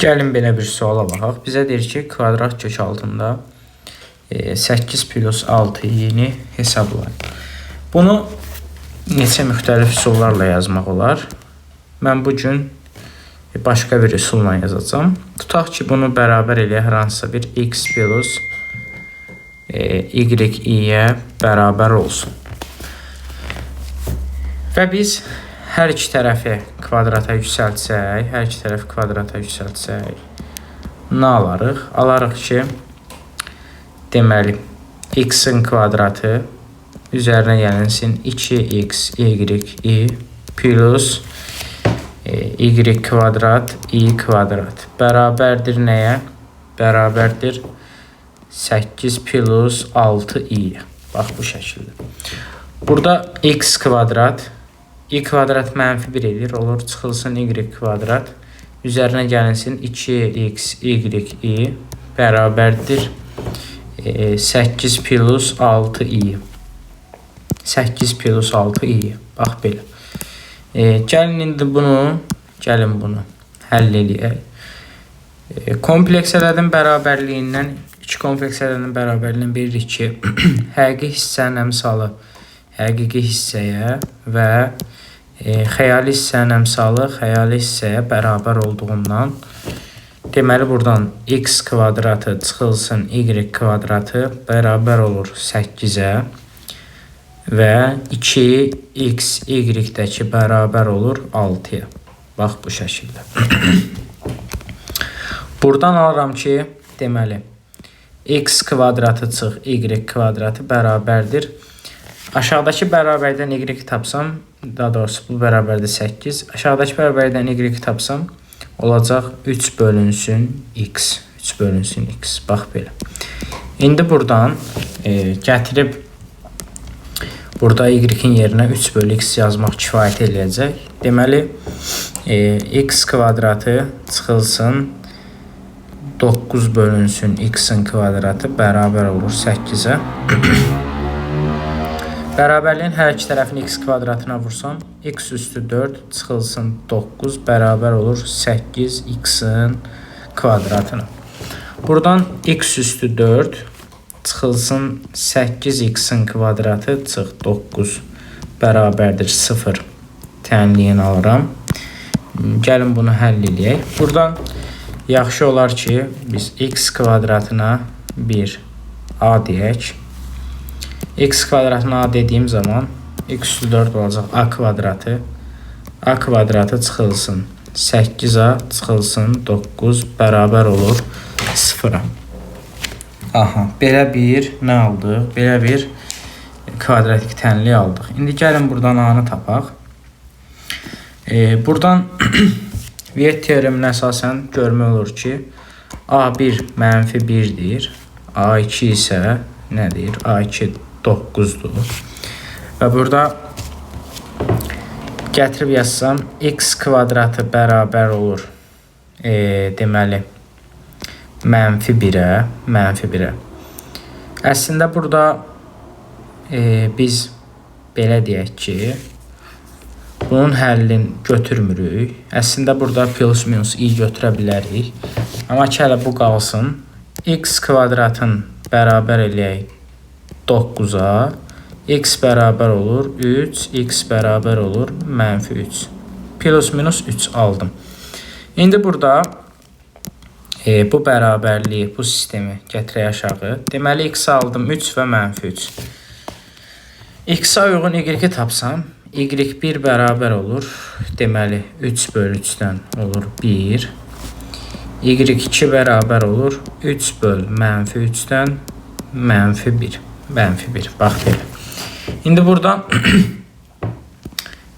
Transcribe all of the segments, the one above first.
Gəlin belə bir suala baxaq. Bizə deyir ki, kvadrat kök altında 8 plus 6-yı hesablayın. Bunu neçə müxtəlif üsullarla yazmaq olar. Mən bugün başqa bir üsulla yazacağım. Tutaq ki, bunu bərabər eləyək hər hansısa bir x plus y-yə bərabər olsun. Və biz hər iki tərəfi kvadrata yüksəltsək, nə alarıq? Alarıq ki, deməli, x-in kvadratı üzərinə gəlinsin 2x y plus y kvadrat i kvadrat bərabərdir nəyə? Bərabərdir 8 plus 6i. Bax bu şəkildə. Burada x kvadrat, i kvadrat mənfi 1 edir, olur çıxılsın y kvadrat, üzərinə gəlinsin 2x y bərabərdir 8 plus 6i. 8 plus 6i. Bax belə. Gəlin indi bunu həll eləyək. Kompleks ədədin bərabərliyindən, iki kompleks ədədin bərabərliyindən bilirik ki, həqiqi hissənin əmsalı həqiqi hissəyə və xəyali hissənin əmsalı xəyali hissəyə bərabər olduğundan, deməli buradan x kvadratı çıxılsın y kvadratı bərabər olur 8-ə və 2x y-dəki bərabər olur 6-ya. Bax bu şəkildə. Buradan alıram ki, deməli x kvadratı çıx y kvadratı bərabərdir. Aşağıdakı bərabərdən y tapsam, daha doğrusu bu bərabərdir 8. Aşağıdakı bərabərdən y tapsam, olacaq 3 bölünsün x. 3 bölünsün x. Bax belə. İndi buradan gətirib, burada y-in yerinə 3 bölü x yazmaq kifayət eləyəcək. Deməli, x kvadratı çıxılsın 9 bölünsün x-in kvadratı bərabər olur 8-ə. Bərabərliyin hər iki tərəfini x kvadratına vursam, x üstü 4 çıxılsın 9 bərabər olur 8 x-in kvadratına. Buradan x üstü 4 çıxılsın 8 x-in kvadratı çıx 9 bərabərdir 0 tənliyin alıram. Gəlin bunu həll eləyək. Buradan yaxşı olar ki, biz x kvadratına bir a deyək. X kvadratına a dediyim zaman x üstü 4 olacaq a kvadratı. A kvadratı çıxılsın 8a çıxılsın 9 bərabər olur 0-a. Aha, belə bir nə aldıq? Belə bir kvadratik tənlik aldıq. İndi gəlin buradan a-nı tapaq. Buradan Viet teoreminə əsasən görmək olur ki, a1 mənfi 1-dir, a2 isə nədir? a2 9-dur. Və burada gətirib yazsam, x kvadratı bərabər olur, deməli, mənfi 1-ə. Əslində burada biz belə deyək ki, bunun həllini götürmürük. Əslində burada plus minus i götürə bilərik. Amma ki, hələ bu qalsın. X kvadratın bərabər eləyək 9-a. X bərabər olur 3. X bərabər olur mənfi 3. Plus minus 3 aldım. İndi burada bu bərabərliyi, bu sistemi gətirək aşağı. Deməli, x aldım 3 və mənfi 3. X-a uyğun y-i tapsam, y1 bərabər olur. Deməli, 3 bölü 3-dən olur 1. y2 bərabər olur 3 böl mənfi 3-dən mənfi 1. Mənfi 1. Bax belə. İndi burada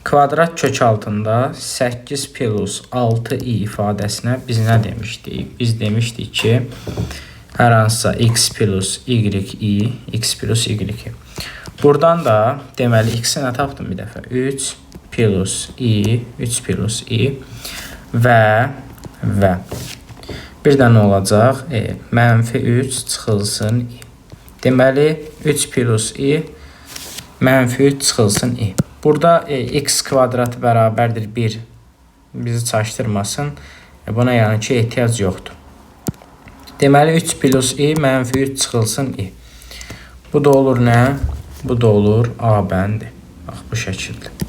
kvadrat kök altında 8 plus 6i ifadəsinə biz nə demişdik? Biz demişdik ki, hər hansısa x plus y, x plus y. Buradan da deməli x-i nə tapdım bir dəfə? 3 plus i və bir də nə olacaq? Mənfi 3 çıxılsın i. Deməli 3 plus i mənfi 3 çıxılsın i. Burada x kvadratı bərabərdir 1. Bizi çaşdırmasın. Buna yəni ki, ehtiyac yoxdur. Deməli 3 plus i mənfi 3 çıxılsın i. Bu da olur nə? Bu da olur A bəndi. Bax bu şəkildə.